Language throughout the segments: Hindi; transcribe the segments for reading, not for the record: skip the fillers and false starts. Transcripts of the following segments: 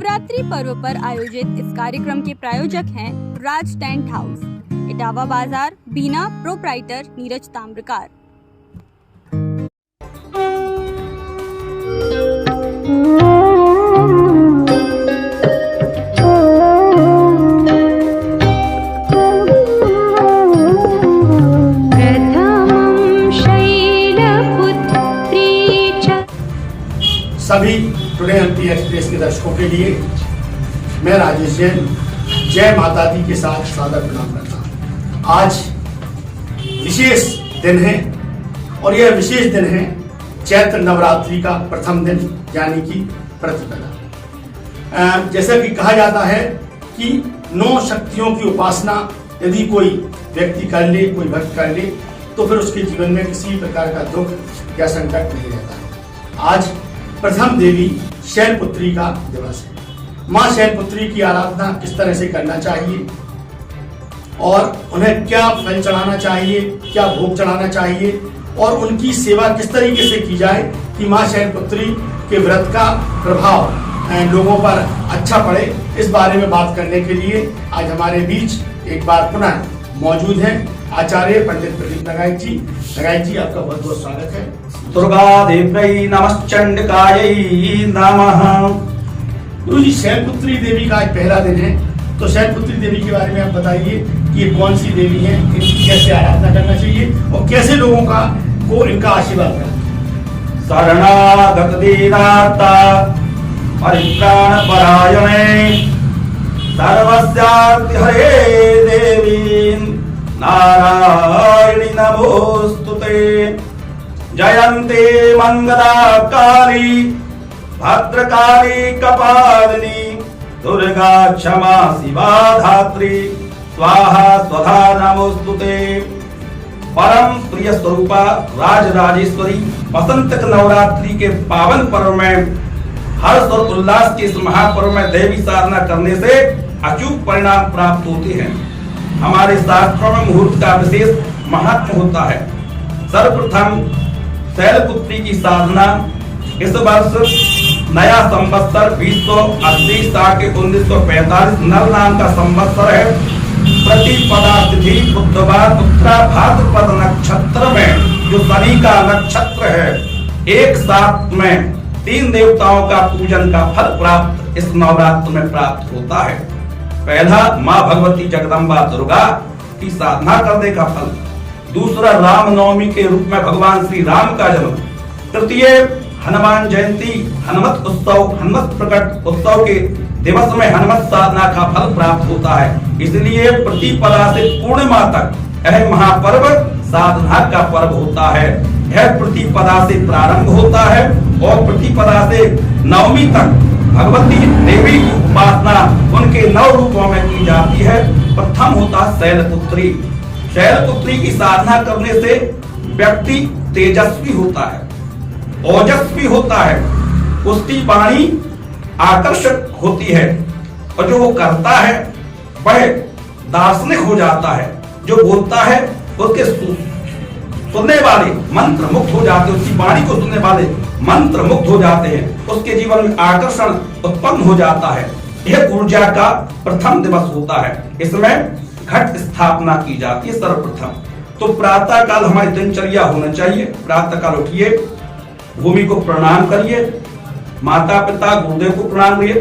नवरात्रि पर्व पर आयोजित इस कार्यक्रम के प्रायोजक हैं राज टेंट हाउस, इटावा बाजार, बीना। प्रोप्राइटर नीरज ताम्रकार। सभी टुडे एमपी एक्सप्रेस के दर्शकों के लिए मैं राजेश जैन जय माता दी के साथ सादर प्रणाम करता हूँ। आज विशेष दिन है और यह विशेष दिन है चैत्र नवरात्रि का प्रथम दिन यानी कि प्रतिपदा। जैसा कि कहा जाता है कि 9 शक्तियों की उपासना यदि कोई व्यक्ति कर ले, कोई भक्त कर ले, तो फिर उसके जीवन में किसी प्रकार का दुख या संकट नहीं रहता है। आज प्रथम देवी शैलपुत्री का दिवस है। माँ शैलपुत्री की आराधना किस तरह से करना चाहिए और उन्हें क्या फल चढ़ाना चाहिए, क्या भोग चढ़ाना चाहिए और उनकी सेवा किस तरीके से की जाए कि माँ शैलपुत्री के व्रत का प्रभाव लोगों पर अच्छा पड़े, इस बारे में बात करने के लिए आज हमारे बीच एक बार पुनः मौजूद हैं आचार्य पंडित प्रदीप लगाई जी। लगाई जी, आपका बहुत बहुत स्वागत है। दुर्गा देव्यै नमश्चंडिकायै नमः। गुरु जी, शैलपुत्री देवी का आज पहला दिन है, तो शैलपुत्री देवी के बारे में आप बताइए कि ये कौन सी देवी है, इनकी कैसे आराधना करना चाहिए और कैसे लोगों को इनका आशीर्वाद करना। शरणागत दीनार्ता परित्राण परायणे सर्वस्यार्ति हरे देवी नारायणी नमोस्तुते। जयन्ते मंगला काली भद्रकाली कपालिनी दुर्गा क्षमा शिवा धात्री स्वाहा स्वधा नमोस्तुते। परम प्रिय स्वरूपा राजराजेश्वरी वसंत नवरात्रि के पावन पर्व में हर्ष और उल्लास के इस महापर्व में देवी साधना करने से अचूक परिणाम प्राप्त होते हैं। हमारे शास्त्रों में मुहूर्त का विशेष महत्व होता है। सर्वप्रथम शैलपुत्री की साधना इस वर्ष नया संवत्सर 2080 के 1945 नल नाम का संवत्सर है। प्रतिपदा तिथि बुधवार उत्तरा भाद्रपद नक्षत्र में जो शनि का नक्षत्र है, एक साथ में 3 देवताओं का पूजन का फल प्राप्त इस नवरात्र में प्राप्त होता है। पहला माँ भगवती जगदम्बा दुर्गा की साधना करने का फल, दूसरा रामनवमी के रूप में भगवान श्री राम का जन्म, तृतीय हनुमान जयंती, हनुमत उत्सव, हनुमत प्रकट उत्सव के दिवस में हनुमत साधना का फल प्राप्त होता है। इसलिए प्रतिपदा से पूर्णिमा तक यह महापर्व साधना का पर्व होता है। यह प्रतिपदा से प्रारंभ होता है और प्रतिपदा से नवमी तक भगवती देवी की उपासना उनके 9 रूपों में की जाती है। प्रथम होता शैलपुत्री। शैलपुत्री की साधना करने से व्यक्ति तेजस्वी होता है, ओजस्वी होता है, उसकी वाणी आकर्षक होती है और जो वो करता है वह दार्शनिक हो जाता है। जो बोलता है उसके सुनने वाले मंत्र मुक्त हो जाते हैं, उसकी वाणी को सुनने वाले मंत्र मुक्त हो जाते हैं, उसके जीवन में आकर्षण उत्पन्न हो जाता है। यह ऊर्जा का प्रथम दिवस होता है। इसमें घट स्थापना की जाती है सर्वप्रथम। तो प्रातः काल हमारी दिनचर्या होना चाहिए। प्रातः काल उठिए, भूमि को प्रणाम करिए, माता पिता गुरुदेव को प्रणाम करिए।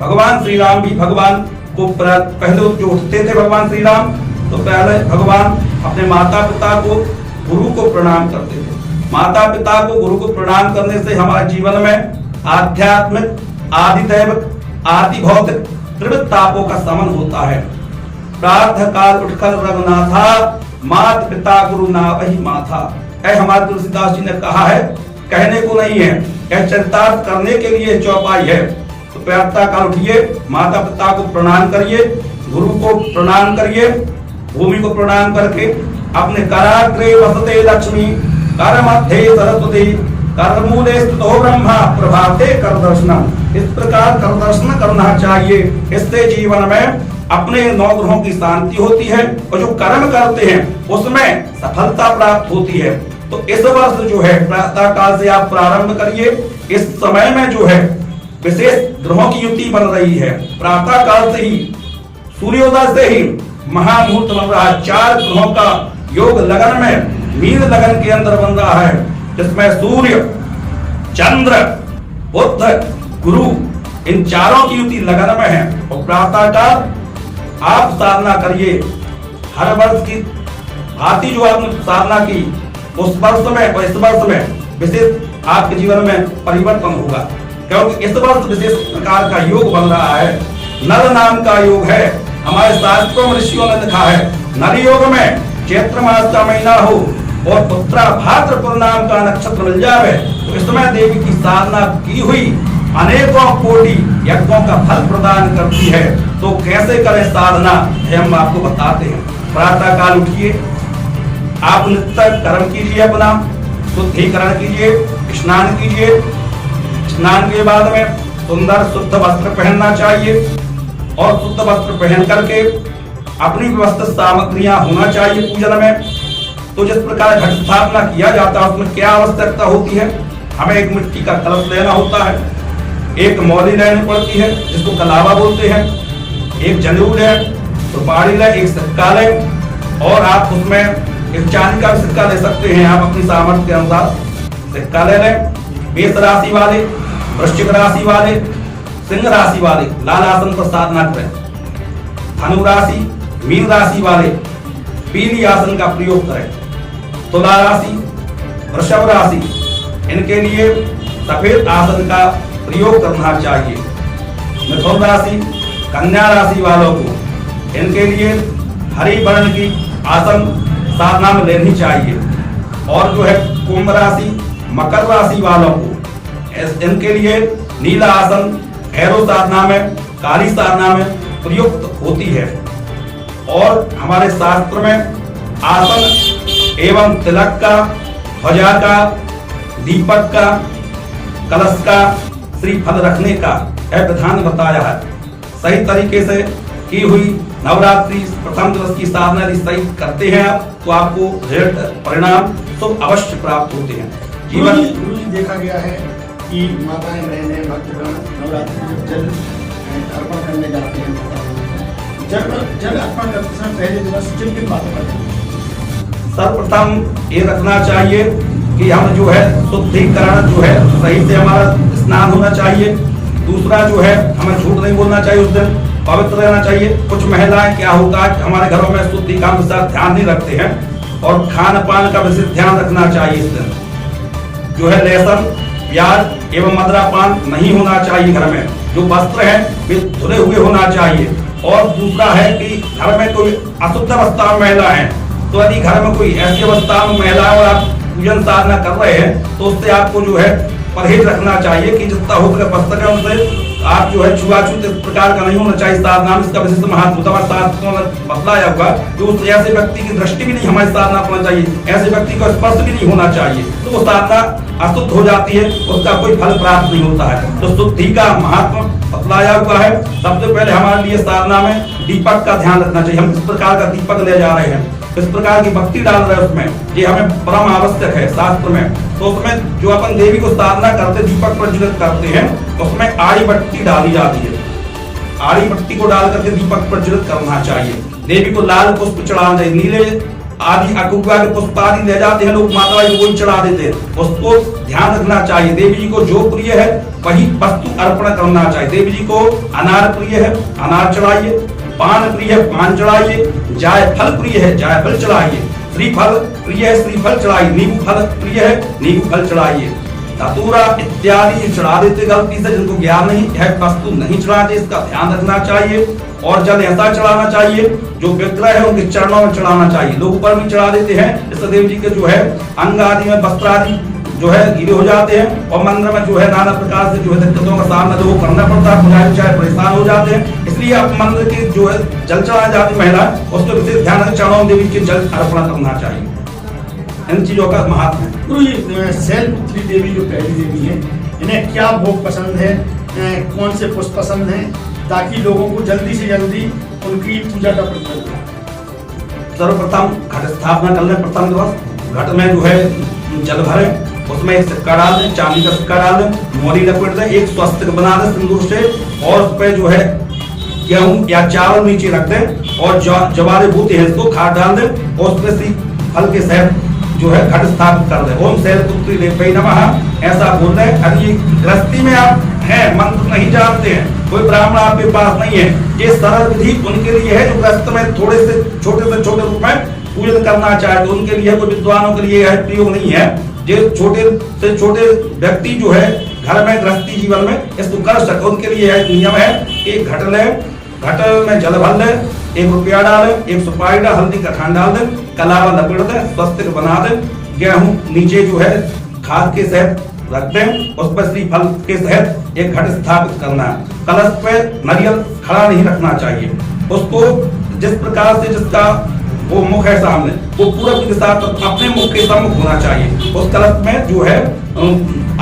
भगवान श्री राम भी भगवान को पहले जो उठते थे भगवान श्री राम, तो पहले भगवान अपने माता पिता को गुरु को प्रणाम करते थे। माता पिता को गुरु को प्रणाम करने से हमारे जीवन में आध्यात्मिक, आदिदैविक, आदि भौतिक त्रिविध तापों का शमन होता है। प्रातः काल उठकर रघुनाथा मात पिता गुरु नावहि माथा। यह हमारे तुलसीदास जी ने कहा है, कहने को नहीं है, यह चरितार्थ करने के लिए चौपाई है। तो प्रातः काल उठिए, माता पिता को प्रणाम करिए, गुरु को प्रणाम करिए, भूमि को प्रणाम करके अपने कराग्रे वसते लक्ष्मी, कर मध्य सरस्वती, कर मूले स्थितो ब्रह्मा, प्रभाते कर दर्शनम। इस प्रकार कर दर्शन करना चाहिए। इससे जीवन में अपने 9 ग्रहों की शांति होती है और जो कर्म करते हैं उसमें सफलता प्राप्त होती है। तो इस वर्ष जो है प्रातः काल से आप प्रारंभ करिए। इस समय में जो है विशेष ग्रहों की युति बन रही है। प्रातः काल से ही सूर्योदय से ही महामुहूर्त बन रहा है। 4 ग्रहों का योग लगन में मीन लगन के अंदर बन रहा है, जिसमें सूर्य, चंद्र, बुध, गुरु इन चारों की युति लगन में है। और प्रातः काल आप साधना करिए। हर वर्ष की भांति जो आपने साधना की उस वर्ष में और इस वर्ष में विशेष आपके जीवन में परिवर्तन होगा, क्योंकि इस वर्ष विशेष प्रकार का योग बन रहा है। नर नाम का योग है। हमारे शास्त्रों में ऋषियों ने लिखा है, नर योग में चैत्र मास का महीना हो और उत्तरा भाद्रपद नाम का नक्षत्र मिल जाए तो इसमें देवी की साधना की हुई अनेकों कोटि यज्ञों का फल प्रदान करती है। तो कैसे करें साधना, हम आपको बताते हैं। प्रातः काल उठिए, आप नित्य कर्म कीजिए, अपना शुद्धिकरण कीजिए, स्नान कीजिए। स्नान के बाद में सुंदर शुद्ध वस्त्र पहनना चाहिए और शुद्ध वस्त्र पहन करके अपनी व्यवस्थित सामग्रियां होना चाहिए पूजन में। तो जिस प्रकार घट स्थापना किया जाता है उसमें क्या आवश्यकता होती है, हमें एक मिट्टी का कलश लेना होता है, एक मौली लेनी पड़ती है जिसको कलावा बोलते हैं, एक जनेऊ ले, सुपारी ले, एक सिक्का ले और आप उसमें एक चांदी का सिक्का ले सकते हैं। आप अपनी सामर्थ्य के अनुसार सिक्का ले लें। मेष राशि वाले, वृश्चिक राशि वाले, सिंह राशि वाले लाल आसन पर साधना करें। धनु राशि, मीन राशि वाले पीली आसन का प्रयोग करें। तुला राशि, वृषभ राशि इनके लिए सफेद आसन का प्रयोग करना चाहिए। मिथुन राशि, कन्या राशि वालों को इनके लिए हरी वर्ण की आसन साधना में लेनी चाहिए। और जो है कुंभ राशि, मकर राशि वालों को इनके लिए नीला आसन एरो साधना में, काली साधना में प्रयुक्त होती है। और हमारे शास्त्र में आसन एवं तिलक का, ध्वजा का, दीपक का, कलश का, श्रीफल रखने का विधान बताया है। सही तरीके से की हुई नवरात्रि प्रथम दिवस की साधना यदि सही करते हैं आप तो आपको रिजल्ट परिणाम तो अवश्य प्राप्त होते हैं। जीवन देखा गया है कि माताएं बहनें भक्तगण नवरात्रि में जल अर्पण करने जाते हैं। जल अर्पण करते समय पहले दिवस किन बातों पर सर्वप्रथम ये रखना चाहिए कि हम जो है शुद्धिकरण जो है सही से हमारा स्नान होना चाहिए। दूसरा जो है हमें झूठ नहीं बोलना चाहिए, उस दिन पवित्र रहना चाहिए। कुछ महिलाएं क्या होता है हमारे घरों में शुद्धि का विशेष ध्यान नहीं रखते हैं और खान पान का विशेष ध्यान रखना चाहिए। इस दिन जो है लहसुन, प्याज एवं मदिरापान नहीं होना चाहिए। घर में जो वस्त्र है वे धुले हुए होना चाहिए। और दूसरा है कि घर में कोई अशुद्ध अवस्था में महिला है तो यदि घर में कोई ऐसी अवस्था में महिला है और आप पूजन साधना कर रहे हैं तो उससे आपको जो है परहेज रखना चाहिए कि जितना हो सके पुस्तक है उनसे आप जो है छुआछूत इस प्रकार का नहीं होना चाहिए। साधना में इसका विशेष महत्व शास्त्रों ने बतलाया हुआ कि उस ऐसे व्यक्ति की दृष्टि भी नहीं हमारी साधना करना चाहिए, ऐसे व्यक्ति को स्पर्श भी नहीं होना चाहिए, तो वो साधना अशुद्ध हो जाती है, उसका कोई फल प्राप्त नहीं होता है। तो शुद्धि का महत्व बतलाया हुआ है। सबसे पहले हमारे लिए साधना में दीपक का ध्यान रखना चाहिए। हम किस प्रकार का दीपक ले जा रहे हैं, किस प्रकार की भक्ति डाल रहे हैं उसमें, ये हमें परम आवश्यक है शास्त्र में। तो उसमें जो अपन देवी को साधना करते दीपक प्रज्वलित करते हैं उसमें आड़ी बत्ती डाली जाती है। आड़ी बत्ती को डाल करके दीपक प्रज्वलित करना चाहिए। देवी को लाल पुष्प चढ़ाना चाहिए, नीले आदि अकुआ के पुष्प आदि ले जाते हैं लोग, माता जी को चढ़ा देते हैं, उसको ध्यान रखना चाहिए। देवी जी को जो प्रिय है वही वस्तु अर्पण करना चाहिए। देवी जी को अनार प्रिय है, अनार चढ़ाइए, पान प्रिय है, पान चढ़ाइए, जायफल प्रिय है, जायफल चढ़ाइए, श्रीफल प्रिय है, श्रीफल चढ़ाइए, नींबू फल प्रिय है, नींबू फल चढ़ाइए। धतूरा इत्यादि चढ़ा देते गलती से, जिनको ज्ञान नहीं है वस्तु नहीं चढ़ाते, इसका ध्यान रखना चाहिए। और जल ऐसा चढ़ाना चाहिए जो विग्रह है उनके चरणों में चढ़ाना चाहिए। लोग ऊपर भी चढ़ा देते हैं, इससे देव जी के जो है अंग आदि में वस्त्र आदि जो है गीले हो जाते हैं और मंदिर में जो है नाना प्रकार से जो है दिक्कतों का सामना जो करना पड़ता है, पुजारी चाहे परेशान हो जाते हैं। इसलिए आप मंदिर की जो है जल चढ़ाने जाती महिला उसको विशेष ध्यान रखें, चरणों में देवी के जल अर्पण करना चाहिए। इन चीजों का महत्व है। गुरु जी, शैलपुत्री देवी जो पहली देवी है, इन्हें क्या भोग पसंद है, कौन से पुष्प पसंद है, ताकि लोगों को जल्दी से जल्दी उनकी पूजा का प्रचलन हो। सर्वप्रथम घट स्थापना कर लें। प्रथम दिवस घट में जो है जल भरें उसमें एक सिक्का डाल दें, चांदी का सिक्का डाल दें, मोरी लपेट दें, एक स्वस्तिक बना दें सिंदूर से, और उस पर जो है गेहूं या चावल नीचे रख दें और जवारे बूते हैं इसको खाद डाल दें और उस पर से फल के सहित जो है घट स्थापित कर दे। ओम शैलपुत्री देवै नमः ऐसा बोल रहे हैं। अरे गृहस्थी में आप हैं, मंत्र नहीं जानते हैं, कोई ब्राह्मण आपके पास नहीं है, ये सरल विधि उनके लिए है जो गृहस्थ में थोड़े से छोटे रूप में पूजन करना चाहे तो उनके लिए, कोई विद्वानों के लिए है प्रयोग नहीं है। जो छोटे से छोटे व्यक्ति जो है घर में गृहस्थी जीवन में इसको कर सके उनके लिए नियम है। एक घट ले, घट में जल भर ले, 1 रुपया डाले, 1 सुपारी डाल, हल्दी का खांड डाल दे, कलावा लपेट दे, स्वस्तिक बना दे, गेहूं नीचे जो है खाद के सहित रख दें, उस पर श्रीफल के सहित एक घट स्थापित करना है। कलश पे नारियल खड़ा नहीं रखना चाहिए, उसको जिस प्रकार से जिसका वो मुख है सामने वो पूरब दिशा अपने मुख के सम्मुख होना चाहिए। उस कलश में जो है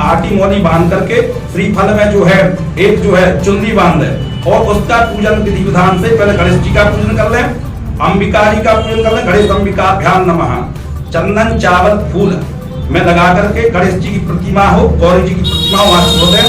आटी मोनी बांध करके श्रीफल में जो है एक जो है चुन्नी बांध दे और उसका पूजन विधि विधान से पहले गणेश जी का पूजन कर लें, अंबिका जी का पूजन कर लें। गणेश अंबिकाभ्याम नमः। चंदन चावल फूल में लगा करके गणेश जी की प्रतिमा हो, गौरी जी की प्रतिमा हो, वहां छोड़ दें।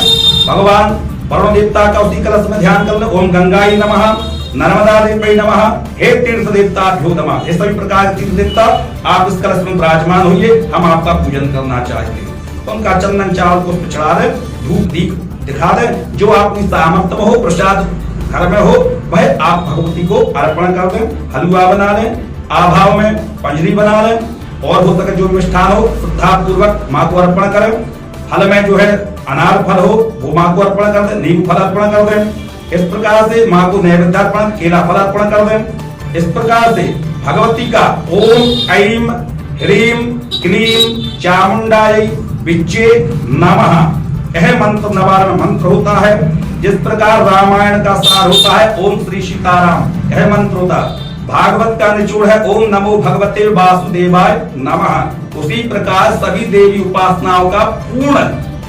भगवान वरुण देवता का उसी कलश में ध्यान कर लें। ओम गंगाई नमः, नर्मदा देवी नमः, हे तीर्थ देवताभ्यो नमः। ये सभी प्रकार के तीर्थ देवता आप इस कलश में विराजमान होइए, हम आपका पूजन करना चाहते हैं। तो उनका चंदन चावल को चढ़ा दे, धूप दीप दिखा दे, जो आपकी सामर्थ्य में हो, प्रसाद घर में हो वह आप भगवती को अर्पण कर दें। हलवा बना लें, आभाव में पंजरी बना लें और हो सके जो मिष्ठान हो श्रद्धा पूर्वक माँ को अर्पण करें। फल में जो है अनार फल हो वो माँ को अर्पण कर दें, नींबू फल अर्पण कर दें। इस प्रकार से माँ को नैवेद्य अर्पण, केला फल अर्पण कर दें। इस प्रकार से भगवती का ओम ऐं ह्रीं क्लीं चामुंडायै विच्चे नमः यह मंत्र नवारण मंत्र होता है। जिस प्रकार रामायण का सार होता है ओम श्री सीताराम, यह मंत्र होता है। भागवत का निचोड़ है ओम नमो भगवते वासुदेवाय नमः। उसी प्रकार सभी देवी उपासनाओं का पूर्ण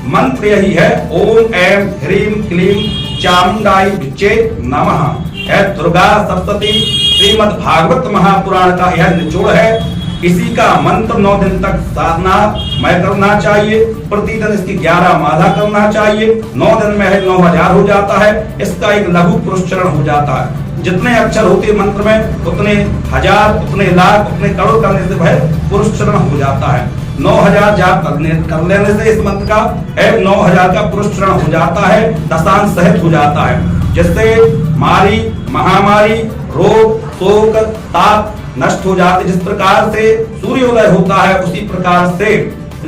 मंत्र यही है ओम ऐं ह्रीं क्लीं चामुंडाई विच्चे नमः। यह दुर्गा सप्तती श्रीमद् भागवत महापुराण का यह निचोड़ है। इसी का मंत्र 9 दिन तक साधना में करना चाहिए। प्रतिदिन इसकी 11 माला करना चाहिए। 9 दिन में 9000 हो जाता है। इसका एक लघु पुरस्चरण हो जाता है। जितने अक्षर होते मंत्र में उतने हजार, उतने लाख, उतने करोड़ करने से वह पुरस्चरण हो जाता है। 9000 जाप कर लेने से इस मंत्र का 9000 का पुरस्चरण हो जाता है, दशांश सहित हो जाता है, जिससे मारी महामारी रोग शोक ताप नष्ट हो जाते। जिस प्रकार से सूर्योदय होता है उसी प्रकार से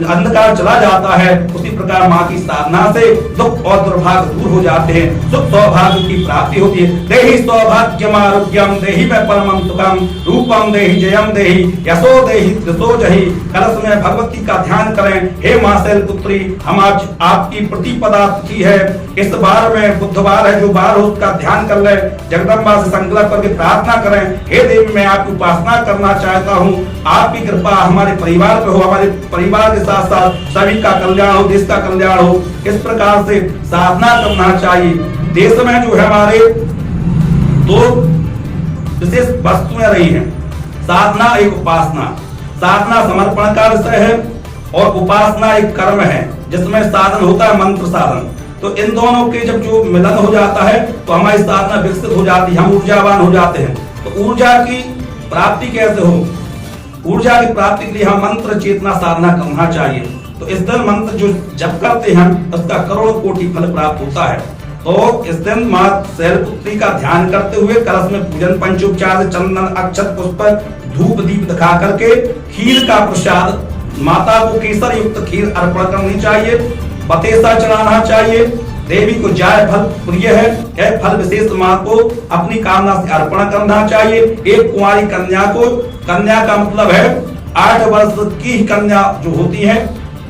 अंधकार चला जाता है, उसी प्रकार माँ की साधना से दुख और दुर्भाग्य दूर हो जाते हैं, सुख सौभाग्य की प्राप्ति होती है। देहि सौभाग्यम आरोग्यम देहि में परमं सुखम रूपम देहि जयम देहि यशो देहि त्रिशो जहि। कलश में भगवती का ध्यान करें। हे माँ शैलपुत्री, हम आज आपकी प्रतिपदा तिथि है, इस बार में बुधवार है, जो बार हो उसका ध्यान कर ले। जगदम्बा से संकल्प करके प्रार्थना करें, हे देवी मैं आपकी उपासना करना चाहता हूँ, आपकी कृपा हमारे परिवार पे हो, हमारे परिवार के साथ साथ सभी का कल्याण हो, देश का कल्याण हो। इस प्रकार से साधना करना चाहिए। देश में जो है हमारे 2 विशेष वस्तुएं रही हैं, साधना एक उपासना। साधना समर्पण का विषय है और उपासना एक कर्म है जिसमें साधन होता है मंत्र साधन। तो इन दोनों के जब जो मिलन हो जाता है तो हमारी साधना विकसित हो जाती है, हम ऊर्जावान हो जाते हैं। तो ऊर्जा की प्राप्ति कैसे हो? ऊर्जा की प्राप्ति के लिए हम मंत्र चेतना साधना करना चाहिए। तो इस दिन मंत्र जो जप करते हैं उसका करोड़ों कोटि फल प्राप्त होता है। तो इस दिन माँ शैलपुत्री का ध्यान करते हुए कलश में पूजन पंचोपचार से चंदन अक्षत पुष्प धूप दीप दिखा करके खीर का प्रसाद, माता को केसर युक्त खीर अर्पण करनी चाहिए, बतेसा चढ़ाना चाहिए। देवी को जाय फल प्रिय है, यह फल विशेष माँ को अपनी कामना से अर्पण करना चाहिए। एक कुंवारी कन्या को, कन्या का मतलब है 8 वर्ष की कन्या जो होती है,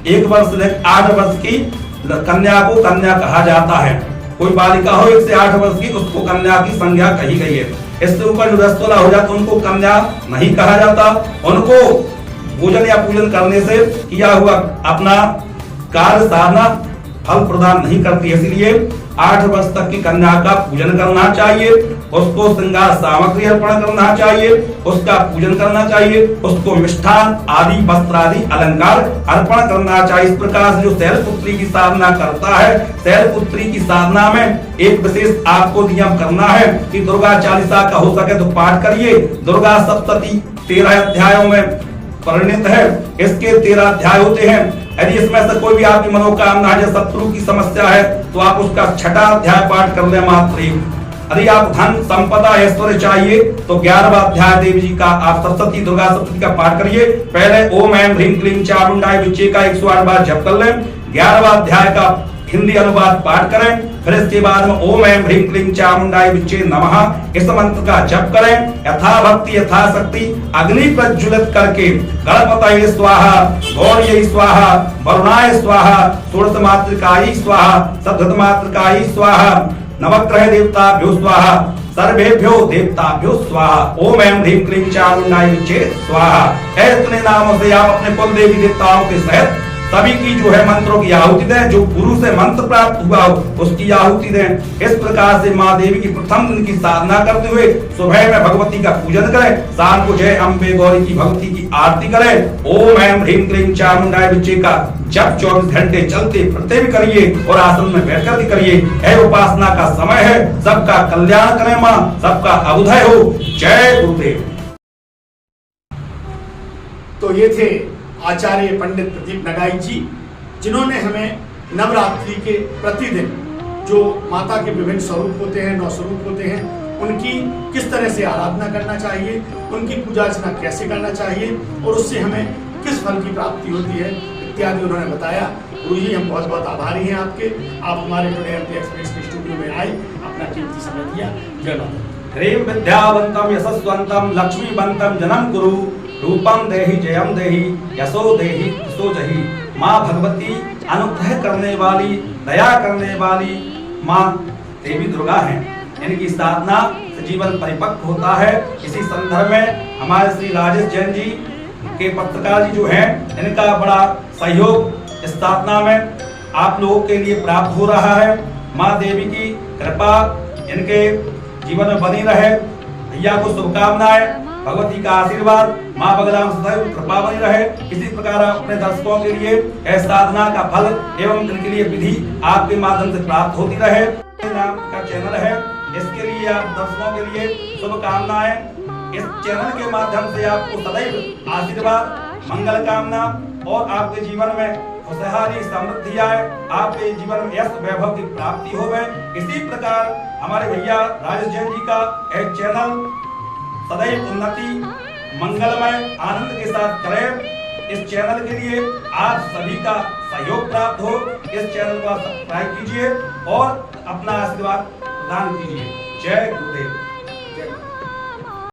1 वर्ष से 8 वर्ष की कन्या को कन्या कहा जाता है। कोई बालिका हो 1 से 8 वर्ष की, उसको कन्या की संज्ञा कही गई है। इससे ऊपर जो 10-16 हो जाता उनको कन्या नहीं कहा जाता। उनको भोजन या पूजन करने से किया हुआ अपना कार्य साधना फल प्रदान नहीं करती है। इसलिए 8 वर्ष तक की कन्या का पूजन करना चाहिए, उसको श्रृंगार सामग्री अर्पण करना चाहिए, उसका पूजन करना चाहिए, उसको मिष्ठान आदि वस्त्र आदि अलंकार अर्पण करना चाहिए। इस प्रकार से जो शैलपुत्री की साधना करता है, शैलपुत्री की साधना में एक विशेष आपको नियम करना है कि दुर्गा चालीसा का हो सके तो पाठ करिए। दुर्गा सप्तती 13 अध्यायों में परिणित है, इसके 13 अध्याय होते हैं। यदि इसमें से कोई भी आपकी मनोकामना है, जैसे शत्रु की समस्या है, तो आप उसका 6वां अध्याय पाठ कर ले मात्र। यदि आप धन संपदा ऐश्वर्य चाहिए तो 11वां अध्याय देवी जी का आप सप्तती दुर्गा सप्तती का पाठ करिए। पहले ओम ऐं ह्रीं क्लीं चामुंडाय विच्चे का 108 बार जप कर लें। 11वां अध्याय का हिंदी अनुवाद पाठ करें। फिर इसके बाद में ओम ऐं ह्रीं क्लीं चामुंडाय विच्चे नमः इस मंत्र का जप करें। यथा भक्ति यथा शक्ति अग्नि प्रज्वलित करके गणपतये स्वाहा, गौर्यै स्वाहा, वरुणाय स्वाहा, षोडश मातृकायै स्वाहा, सप्तश मातृकायै स्वाहा, नवग्रह देवताभ्यो स्वाहा, सर्वेभ्यो देवताभ्यो स्वाहा, ओम ऐं ह्रीं क्लीं चामुंडाय विच्चे स्वाहा। इतने नामों से आप अपने कुल देवी देवताओं के सहित सभी की जो है मंत्रों की आहुति दें। जो गुरु से मंत्र प्राप्त हुआ हो उसकी आहुति दें। इस प्रकार से माँ देवी की प्रथम दिन की साधना करते हुए सुबह में भगवती का पूजन करें, शाम को जय अम्बे गौरी की भगवती की आरती करें। ओम ऐं ह्रीं क्लीं चामुंडाय विच्चे का जब 24 घंटे चलते फिरते भी करिए और आसन में बैठकर भी करिए। यह उपासना का समय है। सबका कल्याण करें माँ, सबका अभुदय हो। जय गुरुदेव। तो ये थे आचार्य पंडित प्रदीप नगाई जी, जिन्होंने हमें नवरात्रि के प्रतिदिन जो माता के विभिन्न स्वरूप होते हैं, 9 स्वरूप होते हैं, उनकी किस तरह से आराधना करना चाहिए, उनकी पूजा अर्चना कैसे करना चाहिए और उससे हमें किस फल की प्राप्ति होती है इत्यादि उन्होंने बताया। गुरु जी हम बहुत बहुत आभारी हैं आपके। आप हमारे टुडे एमपी एक्सप्रेस के स्टूडियो में आए, अपना कीमती समय दिया। जय माता। ह्रीं विद्यावंतम यशस्वंतम लक्ष्मीवंतम जनम कुरु, रूपम देहि जयम देहि यशो देहि यशो जहि। माँ भगवती अनुग्रह करने वाली, दया करने वाली माँ देवी दुर्गा हैं। इनकी साधना से जीवन परिपक्व होता है। इसी संदर्भ में हमारे श्री राजेश जैन जी के पत्रकार जी जो हैं, इनका बड़ा सहयोग इस साधना में आप लोगों के लिए प्राप्त हो रहा है। माँ देवी की कृपा इनके जीवन में बनी रहे। भैया को शुभकामनाएं, भगवती का आशीर्वाद, माँ बगलाम सदैव कृपा बनी रहे। इसी प्रकार अपने दर्शकों के लिए इस साधना का फल एवं इनके लिए विधि आपके माध्यम से प्राप्त होती रहे। नाम का चैनल है, इसके लिए आप दर्शकों के लिए शुभकामनाएं। इस चैनल के माध्यम से आपको सदैव आशीर्वाद, मंगल कामना और आपके जीवन में खुशहाली समृद्धि आए, आपके जीवन में यश वैभव की प्राप्ति होवे। इसी प्रकार हमारे भैया राजेश जैन जी का एक चैनल सदैव उन्नति मंगलमय आनंद के साथ करें। इस चैनल के लिए आप सभी का सहयोग प्राप्त हो। इस चैनल को सब्सक्राइब कीजिए और अपना आशीर्वाद प्रदान कीजिए। जय गुरुदेव।